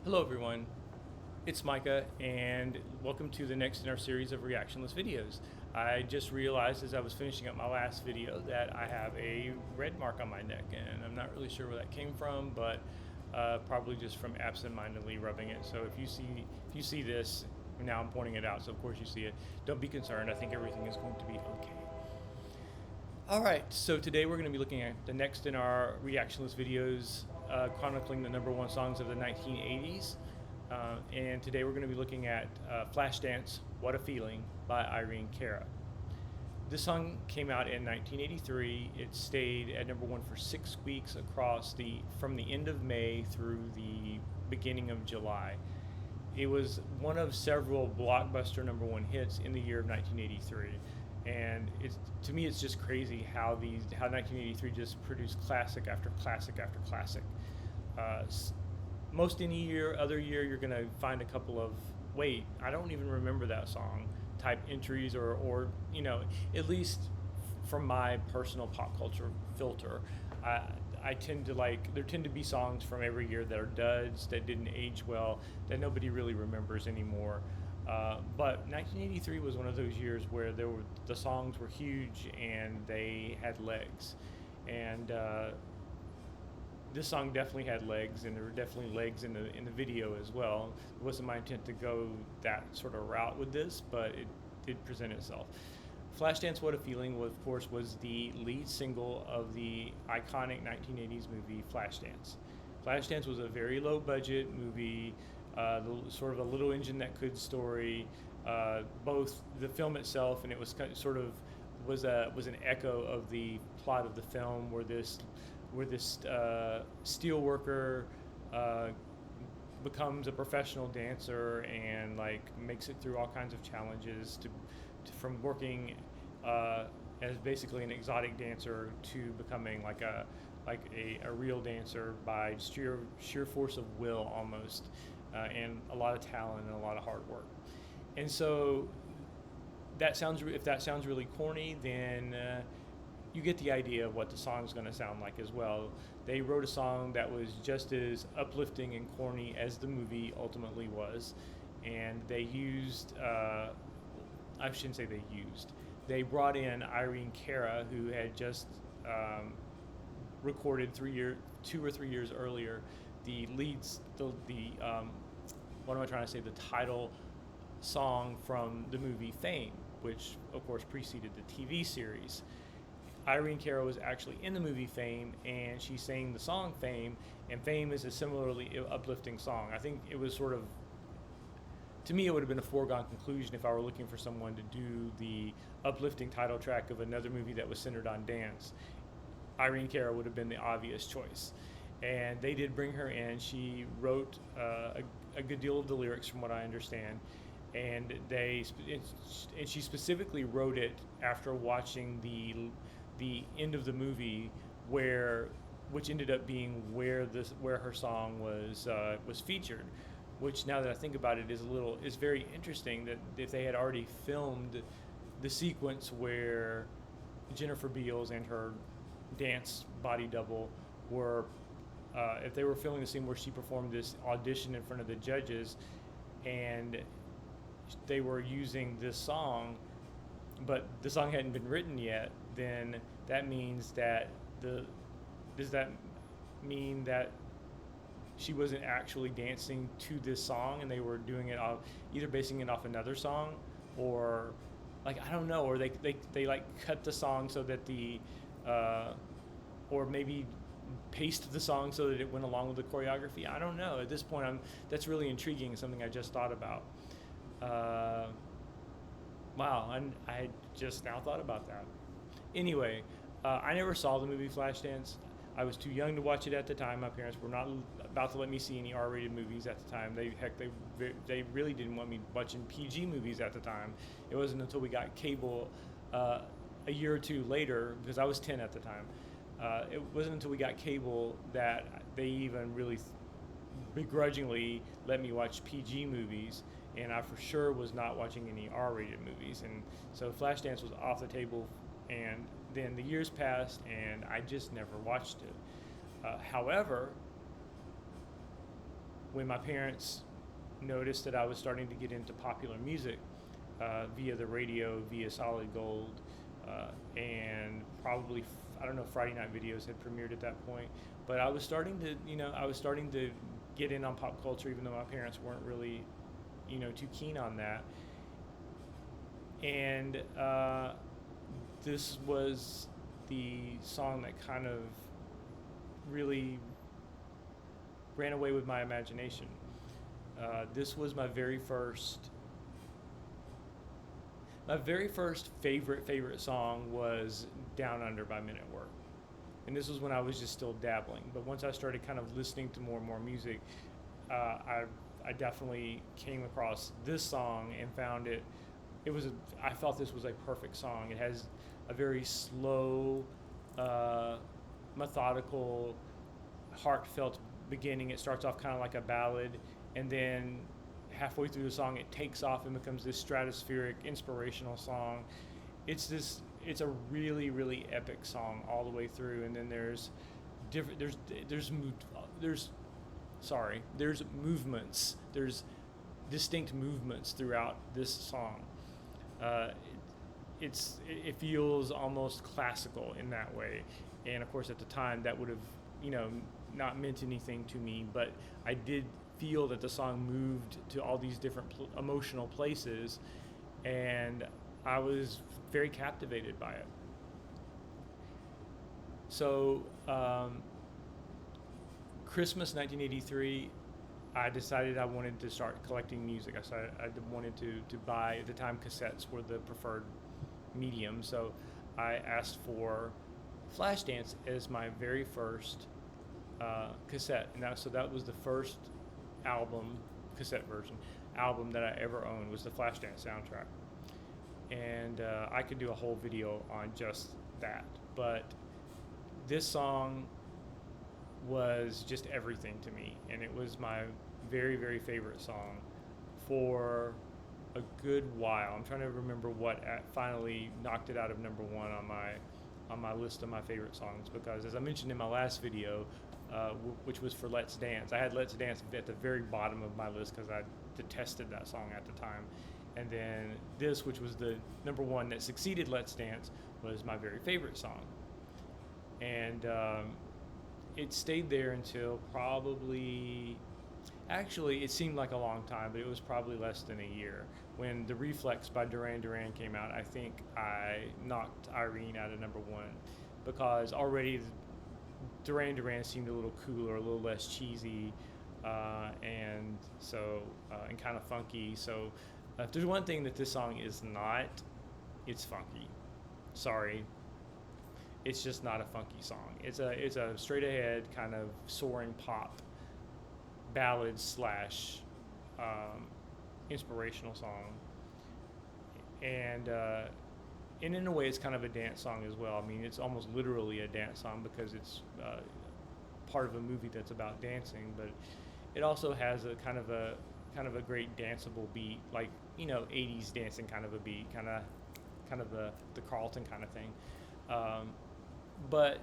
Hello everyone, it's Micah and welcome to the next in our series of reactionless videos. I just realized as I was finishing up my last video that I have a red mark on my neck and I'm not really sure where that came from, but probably just from absent-mindedly rubbing it. So if you see this, now I'm pointing it out, so of course you see it. Don't be concerned, I think everything is going to be okay. All right, so today we're going to be looking at the next in our reactionless videos, chronicling the number one songs of the 1980s. And today we're going to be looking at Flashdance, What a Feeling by Irene Cara. This song came out in 1983. It stayed at number one for 6 weeks from the end of May through the beginning of July. It was one of several blockbuster number one hits in the year of 1983. And to me, it's just crazy how 1983 just produced classic after classic after classic. Uh, Most any other year, you're gonna find a couple of wait, I don't even remember that song type entries, or at least from my personal pop culture filter. I, I tend to there tend to be songs from every year that are duds that didn't age well that nobody really remembers anymore. But 1983 was one of those years where the songs were huge and they had legs, and this song definitely had legs, and there were definitely legs in the video as well. It wasn't my intent to go that sort of route with this, but it did present itself. Flashdance What a Feeling, of course, was the lead single of the iconic 1980s movie Flashdance. Flashdance was a very low budget movie, sort of a little engine that could story. Both the film itself and it was sort of was an echo of the plot of the film, where this steel worker uh, becomes a professional dancer and makes it through all kinds of challenges from working uh, as basically an exotic dancer to becoming a real dancer by sheer force of will almost, and a lot of talent and a lot of hard work. And so if that sounds really corny, then you get the idea of what the song's going to sound like as well. They wrote a song that was just as uplifting and corny as the movie ultimately was, and they used I shouldn't say they used. They brought in Irene Cara, who had just recorded 2 or 3 years earlier, the leads, the what am I trying to say? The title song from the movie Fame, which of course preceded the TV series. Irene Cara was actually in the movie Fame, and she sang the song Fame, and Fame is a similarly uplifting song. I think it was sort of, to me, it would have been a foregone conclusion if I were looking for someone to do the uplifting title track of another movie that was centered on dance. Irene Cara would have been the obvious choice. And they did bring her in. She wrote a good deal of the lyrics, from what I understand, and she specifically wrote it after watching the end of the movie, which ended up being where her song was featured. Which, now that I think about it, is very interesting that if they had already filmed the sequence where Jennifer Beals and her dance body double were, if they were filming the scene where she performed this audition in front of the judges, and they were using this song, but the song hadn't been written yet, then that means that does that mean that she wasn't actually dancing to this song and they were doing it off, either basing it off another song, or I don't know, or they cut the song so that or maybe paced the song so that it went along with the choreography. I don't know. At this point, that's really intriguing, something I just thought about. Wow, I just now thought about that. Anyway, I never saw the movie Flashdance. I was too young to watch it at the time. My parents were not about to let me see any R-rated movies at the time. They really didn't want me watching PG movies at the time. It wasn't until we got cable a year or two later, because I was 10 at the time. It wasn't until we got cable that they even really begrudgingly let me watch PG movies, and I for sure was not watching any R-rated movies. And so Flashdance was off the table, and then the years passed, and I just never watched it. However, when my parents noticed that I was starting to get into popular music via the radio, via Solid Gold, and probably I don't know if Friday Night Videos had premiered at that point, but I was starting to get in on pop culture, even though my parents weren't really too keen on that. And this was the song that kind of really ran away with my imagination. This was my very first favorite song was Down Under by Men at Work. And this was when I was just still dabbling. But once I started kind of listening to more and more music, I definitely came across this song and found it. I felt this was a perfect song. It has a very slow, methodical, heartfelt beginning. It starts off kind of like a ballad, and then halfway through the song it takes off and becomes this stratospheric, inspirational song. It's a really, really epic song all the way through, and then there's movements. There's distinct movements throughout this song. It feels almost classical in that way, and of course at the time that would have not meant anything to me, but I did feel that the song moved to all these different emotional places, and I was very captivated by it. So Christmas 1983, I decided I wanted to start collecting music. I wanted to buy, at the time cassettes were the preferred medium, so I asked for Flashdance as my very first cassette, and that was the first cassette version album that I ever owned, was the Flashdance soundtrack. And I could do a whole video on just that, but this song was just everything to me, and it was my very, very favorite song for a good while. I'm trying to remember what finally knocked it out of number one on my list of my favorite songs, because as I mentioned in my last video, which was for Let's Dance, I had Let's Dance at the very bottom of my list because I detested that song at the time. And then this, which was the number one that succeeded Let's Dance, was my very favorite song. And it stayed there until actually it seemed like a long time, but it was probably less than a year. When The Reflex by Duran Duran came out, I think I knocked Irene out of number one, because already Duran Duran seemed a little cooler, a little less cheesy, and kind of funky. So if there's one thing that this song is not, it's funky. Sorry, it's just not a funky song. It's a straight ahead kind of soaring pop ballad slash inspirational song, and in a way it's kind of a dance song as well. I mean, it's almost literally a dance song because it's part of a movie that's about dancing, but it also has a kind of a great danceable beat, like 80s dancing kind of a beat, kind of the Carlton kind of thing. But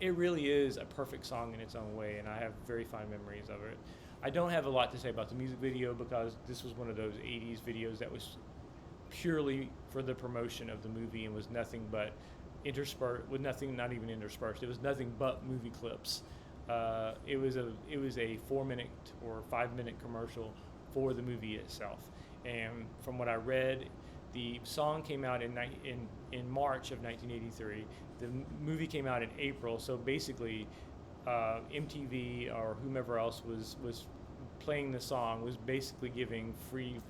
it really is a perfect song in its own way, and I have very fond memories of it. I don't have a lot to say about the music video because this was one of those 80s videos that was purely for the promotion of the movie and was nothing but not even interspersed. It was nothing but movie clips. It was a 4-minute or 5-minute commercial for the movie itself. And from what I read, the song came out in March of 1983. The movie came out in April. So basically, MTV or whomever else was playing the song was basically giving free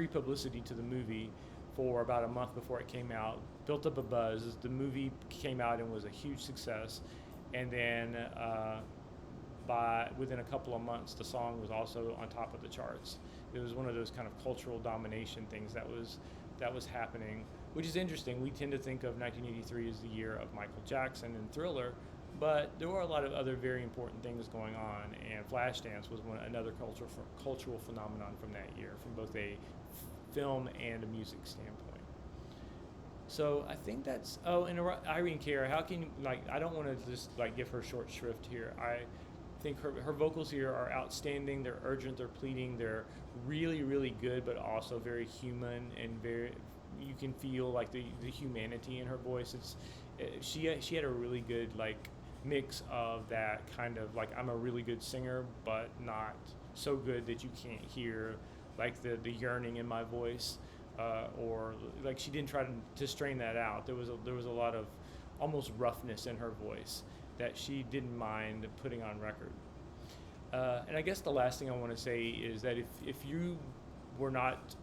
publicity to the movie for about a month before it came out. Built up a buzz. The movie came out and was a huge success, and then within a couple of months, the song was also on top of the charts. It was one of those kind of cultural domination things that was happening, which is interesting. We tend to think of 1983 as the year of Michael Jackson and Thriller, but there were a lot of other very important things going on, and Flashdance was another cultural phenomenon from that year, from both a film and a music standpoint. So I think that's, and Irene, Cara, how can you, I don't want to just give her short shrift here. think her vocals here are outstanding. They're urgent, they're pleading, they're really, really good, but also very human and very. You can feel like the humanity in her voice. She had a really good like mix of that kind of like I'm a really good singer, but not so good that you can't hear like the yearning in my voice, or like she didn't try to strain that out. There was a lot of almost roughness in her voice that she didn't mind putting on record. And I guess the last thing I want to say is that if you were not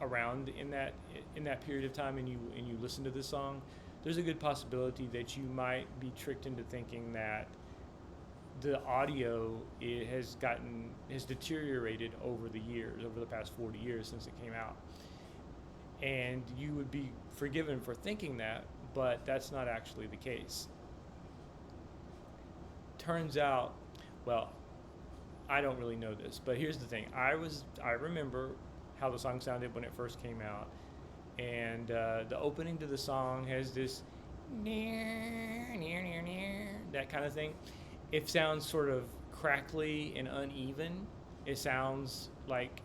around in that period of time and you listen to this song, there's a good possibility that you might be tricked into thinking that the audio has deteriorated over the years, over the past 40 years since it came out. And you would be forgiven for thinking that, but that's not actually the case. Turns out, well, I don't really know this, but here's the thing. I remember how the song sounded when it first came out, and the opening to the song has this near, near, near, near, that kind of thing. It sounds sort of crackly and uneven. It sounds like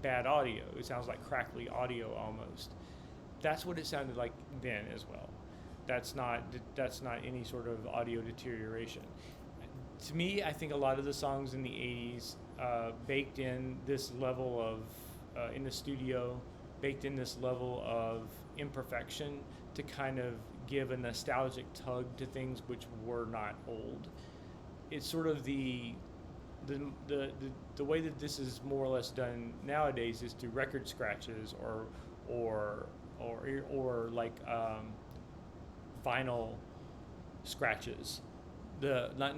bad audio. It sounds like crackly audio almost. That's what it sounded like then as well. That's not any sort of audio deterioration. To me, I think a lot of the songs in the 80s baked in this level of, in the studio, baked in this level of imperfection to kind of give a nostalgic tug to things which were not old. It's sort of the way that this is more or less done nowadays is through record scratches or like vinyl scratches. Not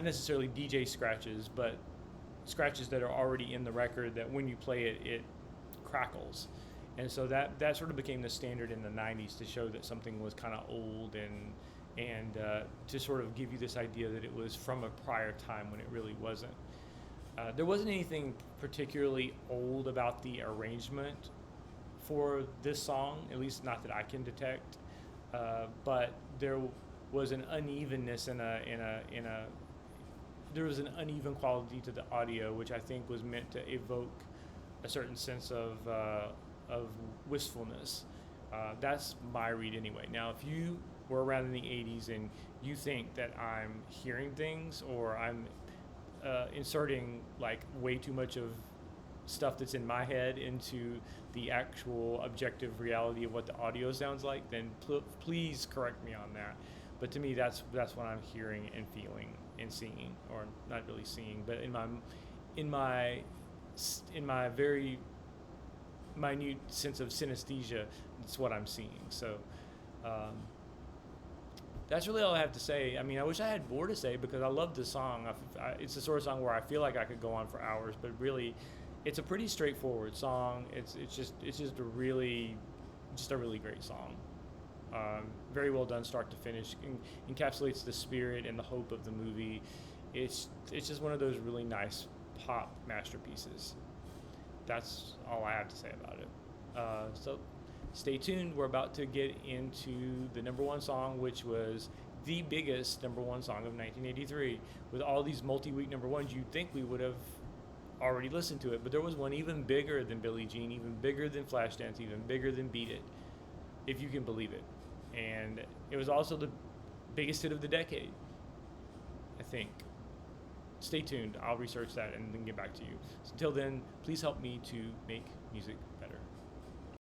necessarily DJ scratches, but scratches that are already in the record that when you play it, it crackles. And so that sort of became the standard in the 90s to show that something was kind of old and to sort of give you this idea that it was from a prior time when it really wasn't. There wasn't anything particularly old about the arrangement for this song, at least not that I can detect. But there was an unevenness there was an uneven quality to the audio, which I think was meant to evoke a certain sense of wistfulness. That's my read anyway. Now, if you were around in the 80s and you think that I'm hearing things or I'm inserting like way too much of stuff that's in my head into the actual objective reality of what the audio sounds like, then please correct me on that. But to me, that's what I'm hearing and feeling and seeing, or not really seeing, but in my very minute sense of synesthesia, it's what I'm seeing. So that's really all I have to say. I mean, I wish I had more to say because I love this song. It's the sort of song where I feel like I could go on for hours, but really, it's a pretty straightforward song. It's just a really great song. Very well done, start to finish. Encapsulates the spirit and the hope of the movie. It's just one of those really nice pop masterpieces. That's all I have to say about it. So stay tuned. We're about to get into the number one song, which was the biggest number one song of 1983. With all these multi-week number ones, you'd think we would have already listened to it, but there was one even bigger than Billie Jean, even bigger than Flashdance, even bigger than Beat It, if you can believe it. And it was also the biggest hit of the decade, I think. Stay tuned. I'll research that and then get back to you. So until then, please help me to make music better.